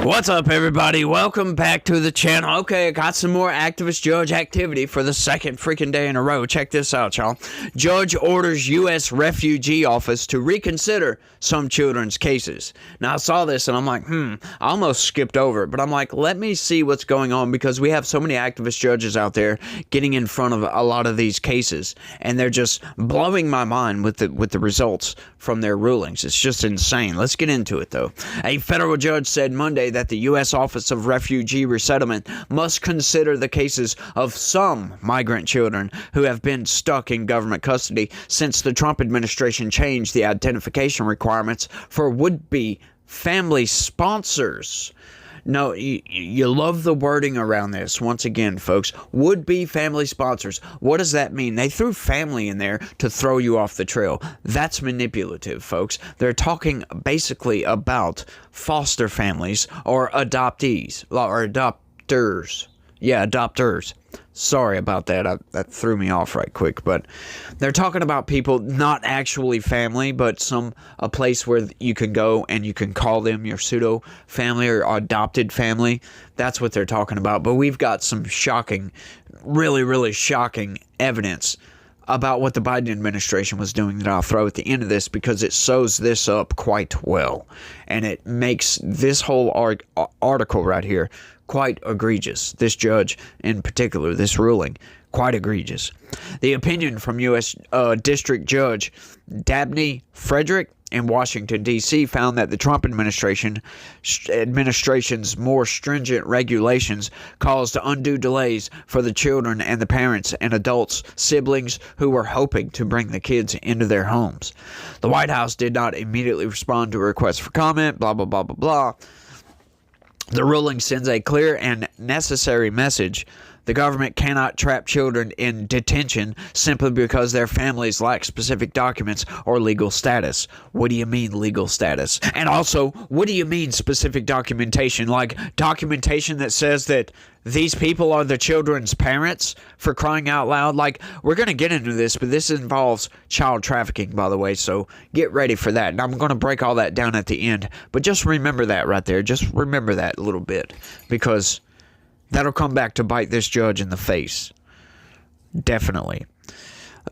What's up, everybody? Welcome back to the channel. Okay, I got some more activist judge activity for the second freaking day in a row. Check this out, y'all. Judge orders U.S. refugee office to reconsider some children's cases. Now, I saw this and I'm like, I almost skipped over it, but I'm like, let me see what's going on, because we have so many activist judges out there getting in front of a lot of these cases, and they're just blowing my mind with the results from their rulings. It's just insane. Let's get into it, though. A federal judge said Monday that the U.S. Office of Refugee Resettlement must consider the cases of some migrant children who have been stuck in government custody since the Trump administration changed the identification requirements for would-be family sponsors. No, you love the wording around this. Once again, folks, would-be family sponsors. What does that mean? They threw family in there to throw you off the trail. That's manipulative, folks. They're talking basically about foster families or adoptees or adopters. Yeah, adopters. Sorry about that. That threw me off right quick. But they're talking about people not actually family, but a place where you can go and you can call them your pseudo family or adopted family. That's what they're talking about. But we've got some shocking, really, really shocking evidence about what the Biden administration was doing that I'll throw at the end of this, because it sews this up quite well. And it makes this whole article right here quite egregious. This judge in particular, this ruling, quite egregious. The opinion from U.S. District Judge Dabney Frederick in Washington, D.C. found that the Trump administration's more stringent regulations caused undue delays for the children and the parents and adults, siblings who were hoping to bring the kids into their homes. The White House did not immediately respond to a request for comment, blah, blah, blah, blah, blah. The ruling sends a clear and necessary message. The government cannot trap children in detention simply because their families lack specific documents or legal status. What do you mean legal status? And also, what do you mean specific documentation? Like documentation that says that these people are the children's parents, for crying out loud? Like, we're going to get into this, but this involves child trafficking, by the way, so get ready for that. And I'm going to break all that down at the end, but just remember that right there. Just remember that a little bit, because that'll come back to bite this judge in the face. Definitely.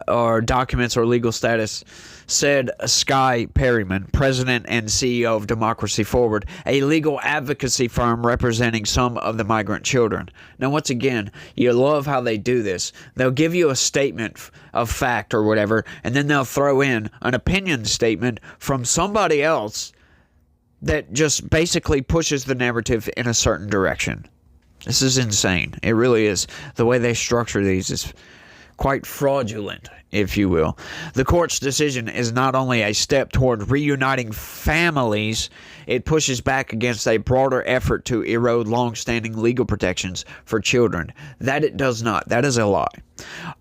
Or documents or legal status, said Sky Perryman, president and CEO of Democracy Forward, a legal advocacy firm representing some of the migrant children. Now, once again, you love how they do this. They'll give you a statement of fact or whatever, and then they'll throw in an opinion statement from somebody else that just basically pushes the narrative in a certain direction. This is insane. It really is. The way they structure these is quite fraudulent, if you will. The court's decision is not only a step toward reuniting families, it pushes back against a broader effort to erode long-standing legal protections for children. That it does not. That is a lie.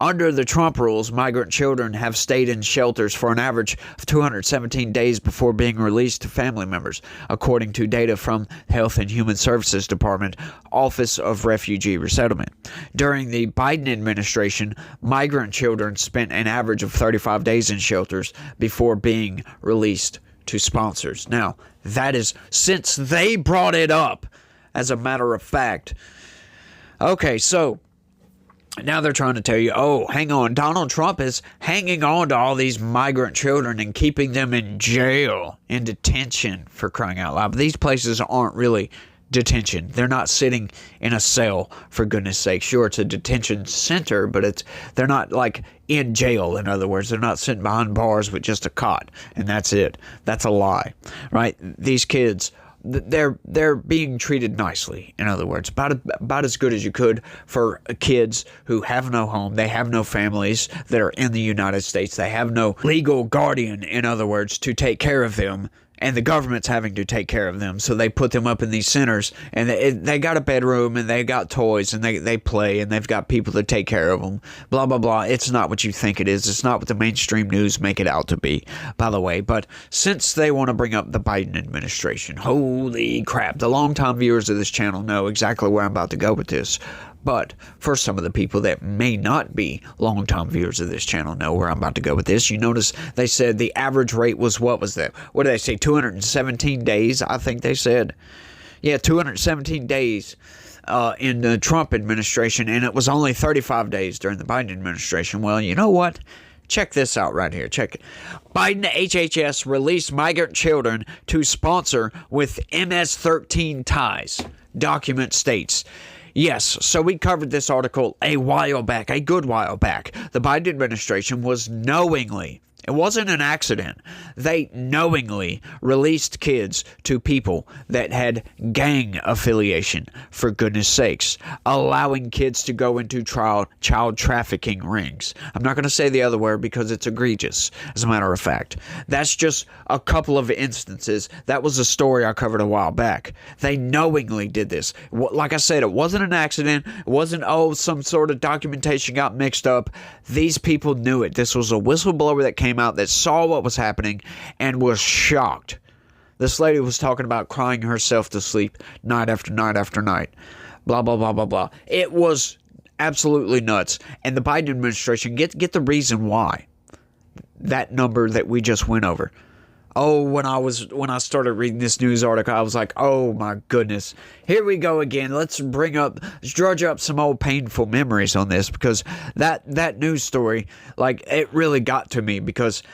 Under the Trump rules, migrant children have stayed in shelters for an average of 217 days before being released to family members, according to data from Health and Human Services Department, Office of Refugee Resettlement. During the Biden administration, migrant children spent an average of 35 days in shelters before being released to sponsors. Now, that is since they brought it up, as a matter of fact. Okay, so now they're trying to tell you, oh, hang on, Donald Trump is hanging on to all these migrant children and keeping them in jail, in detention, for crying out loud. But these places aren't really detention. They're not sitting in a cell, for goodness sake. Sure, it's a detention center, but they're not like in jail. In other words, they're not sitting behind bars with just a cot, and that's it. That's a lie, right? These kids, they're being treated nicely. In other words, about as good as you could for kids who have no home. They have no families that are in the United States. They have no legal guardian, in other words, to take care of them. And the government's having to take care of them, so they put them up in these centers, and they got a bedroom, and they got toys, and they play, and they've got people to take care of them, blah, blah, blah. It's not what you think it is. It's not what the mainstream news make it out to be, by the way. But since they want to bring up the Biden administration, holy crap, the longtime viewers of this channel know exactly where I'm about to go with this. But for some of the people that may not be long-time viewers of this channel know where I'm about to go with this. You notice they said the average rate was, what was that? What did they say, 217 days, I think they said. Yeah, 217 days in the Trump administration, and it was only 35 days during the Biden administration. Well, you know what? Check this out right here. Check it. Biden HHS released migrant children to sponsor with MS-13 ties. Document states. Yes, so we covered this article a while back, a good while back. The Biden administration was knowingly, it wasn't an accident, they knowingly released kids to people that had gang affiliation, for goodness sakes, allowing kids to go into child trafficking rings. I'm not going to say the other word because it's egregious, as a matter of fact. That's just a couple of instances. That was a story I covered a while back. They knowingly did this. Like I said, it wasn't an accident. It wasn't, some sort of documentation got mixed up. These people knew it. This was a whistleblower that came out that saw what was happening and was shocked. This lady was talking about crying herself to sleep night after night after night. Blah, blah, blah, blah, blah. It was absolutely nuts. And the Biden administration, get the reason why. That number that we just went over. Oh, when I started reading this news article, I was like, oh my goodness, here we go again. Let's drudge up some old painful memories on this, because that news story, like, it really got to me, because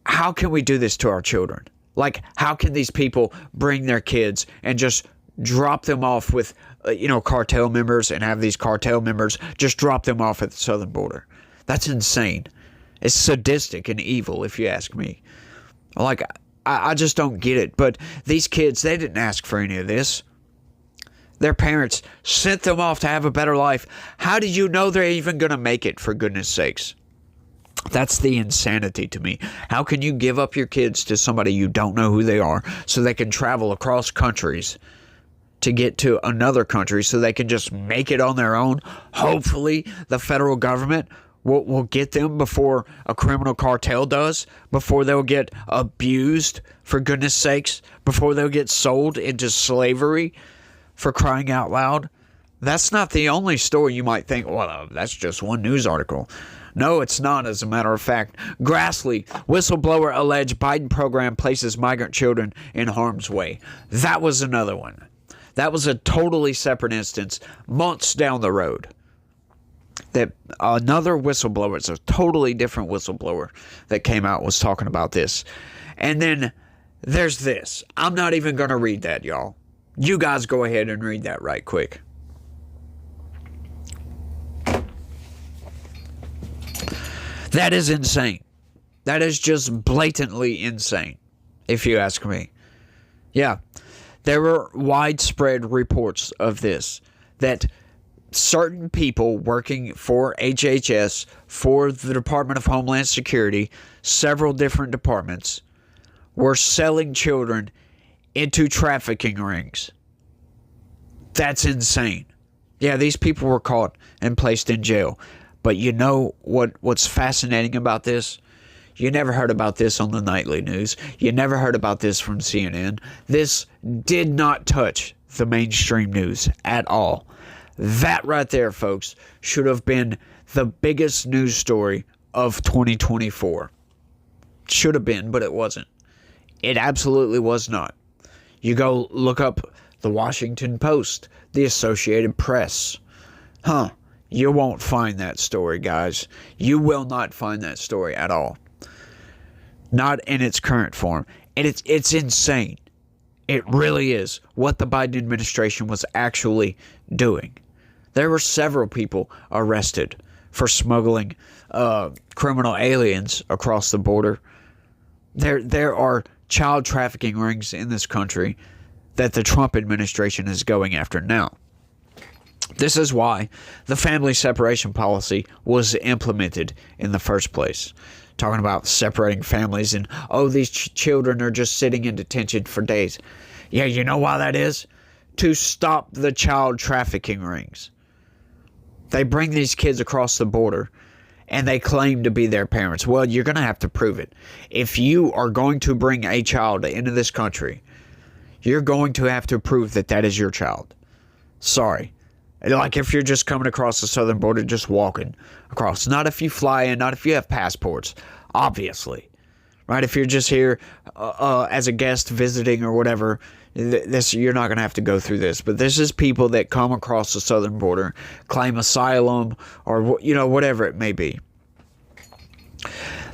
how can we do this to our children? Like, how can these people bring their kids and just drop them off with, cartel members, and have these cartel members just drop them off at the southern border? That's insane. It's sadistic and evil, if you ask me. Like, I just don't get it. But these kids, they didn't ask for any of this. Their parents sent them off to have a better life. How do you know they're even going to make it, for goodness sakes? That's the insanity to me. How can you give up your kids to somebody you don't know who they are, so they can travel across countries to get to another country so they can just make it on their own? Hopefully, the federal government will get them before a criminal cartel does, before they'll get abused, for goodness sakes, before they'll get sold into slavery, for crying out loud. That's not the only story. You might think, well, that's just one news article. No, it's not, as a matter of fact. Grassley, whistleblower alleged Biden program places migrant children in harm's way. That was another one. That was a totally separate instance, months down the road. That another whistleblower, it's a totally different whistleblower that came out, was talking about this. And then there's this. I'm not even going to read that, y'all. You guys go ahead and read that right quick. That is insane. That is just blatantly insane, if you ask me. Yeah, there were widespread reports of this, that certain people working for HHS, for the Department of Homeland Security, several different departments, were selling children into trafficking rings. That's insane. Yeah, these people were caught and placed in jail. But you know what's fascinating about this? You never heard about this on the nightly news. You never heard about this from CNN. This did not touch the mainstream news at all. That right there, folks, should have been the biggest news story of 2024. Should have been, but it wasn't. It absolutely was not. You go look up the Washington Post, the Associated Press. You won't find that story, guys. You will not find that story at all. Not in its current form. And it's insane. It really is what the Biden administration was actually doing. There were several people arrested for smuggling criminal aliens across the border. There are child trafficking rings in this country that the Trump administration is going after now. This is why the family separation policy was implemented in the first place. Talking about separating families and, these children are just sitting in detention for days. Yeah, you know why that is? To stop the child trafficking rings. They bring these kids across the border and they claim to be their parents. Well, you're going to have to prove it. If you are going to bring a child into this country, you're going to have to prove that that is your child. Sorry. Like if you're just coming across the southern border, just walking across. Not if you fly in, not if you have passports, obviously. Right? If you're just here as a guest visiting or whatever, This, you're not going to have to go through this, but this is people that come across the southern border, claim asylum, or whatever it may be.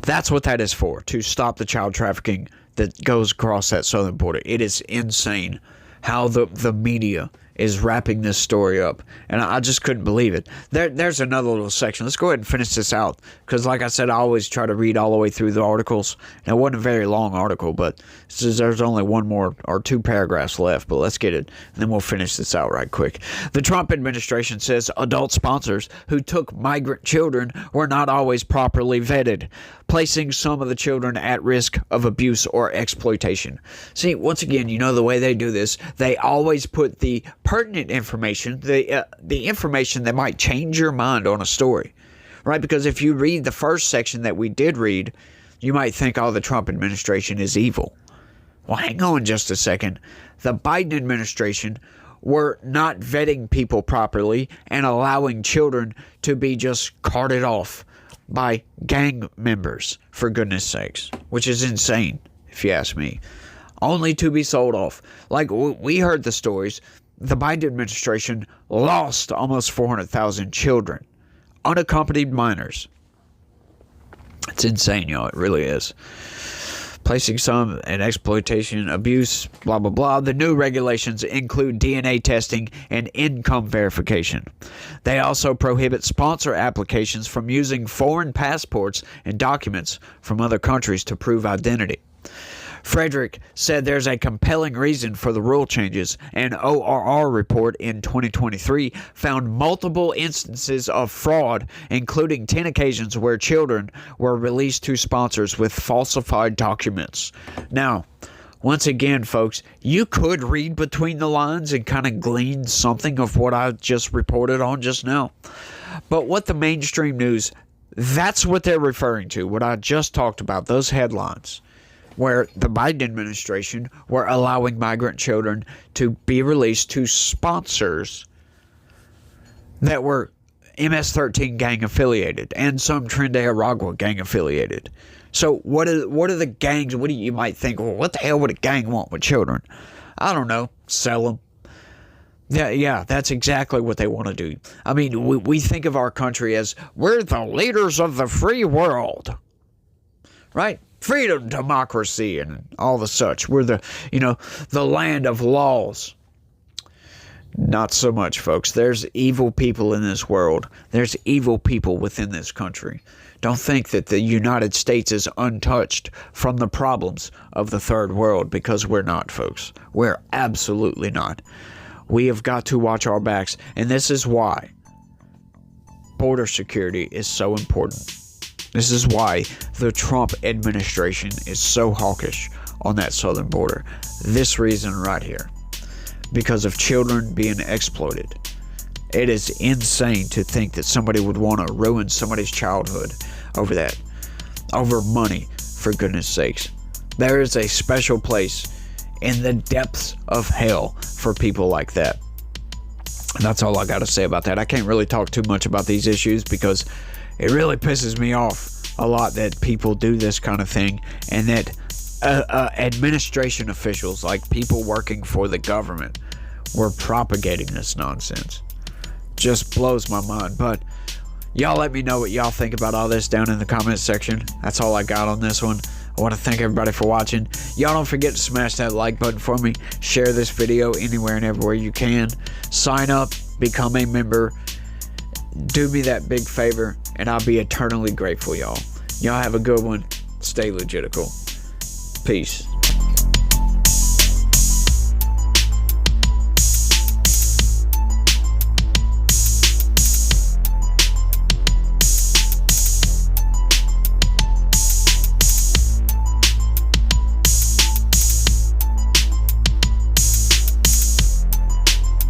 That's what that is for, to stop the child trafficking that goes across that southern border. It is insane how the media is wrapping this story up, and I just couldn't believe it. There's another little section. Let's go ahead and finish this out, because like I said, I always try to read all the way through the articles, and it wasn't a very long article, but there's only one more or two paragraphs left, but let's get it, and then we'll finish this out right quick. The Trump administration says adult sponsors who took migrant children were not always properly vetted, placing some of the children at risk of abuse or exploitation. See, once again, the way they do this, they always put the pertinent information, the information that might change your mind on a story, right? Because if you read the first section that we did read, you might think, oh, the Trump administration is evil. Well, hang on just a second. The Biden administration were not vetting people properly and allowing children to be just carted off by gang members, for goodness sakes, which is insane, if you ask me. Only to be sold off. Like, we heard the stories. The Biden administration lost almost 400,000 children, unaccompanied minors. It's insane, y'all. It really is. Placing some in exploitation, abuse, blah, blah, blah. The new regulations include DNA testing and income verification. They also prohibit sponsor applications from using foreign passports and documents from other countries to prove identity. Frederick said there's a compelling reason for the rule changes. An ORR report in 2023 found multiple instances of fraud, including 10 occasions where children were released to sponsors with falsified documents. Now, once again, folks, you could read between the lines and kind of glean something of what I just reported on just now. But what the mainstream news, that's what they're referring to, what I just talked about, those headlines, where the Biden administration were allowing migrant children to be released to sponsors that were MS-13 gang affiliated and some Tren de Aragua gang affiliated. So what are the gangs? You might think, well, what the hell would a gang want with children? I don't know. Sell them. Yeah, that's exactly what they want to do. I mean, we think of our country as we're the leaders of the free world, right? Freedom, democracy, and all the such. We're the land of laws. Not so much, folks. There's evil people in this world. There's evil people within this country. Don't think that the United States is untouched from the problems of the third world, because we're not, folks. We're absolutely not. We have got to watch our backs, and this is why border security is so important. This is why the Trump administration is so hawkish on that southern border. This reason right here. Because of children being exploited. It is insane to think that somebody would want to ruin somebody's childhood over that. Over money, for goodness sakes. There is a special place in the depths of hell for people like that. And that's all I got to say about that. I can't really talk too much about these issues because it really pisses me off a lot that people do this kind of thing, and that administration officials, like people working for the government, were propagating this nonsense. Just blows my mind. But y'all let me know what y'all think about all this down in the comments section. That's all I got on this one. I want to thank everybody for watching. Y'all don't forget to smash that like button for me. Share this video anywhere and everywhere you can. Sign up. Become a member. Do me that big favor, and I'll be eternally grateful, y'all. Y'all have a good one. Stay legitical. Peace.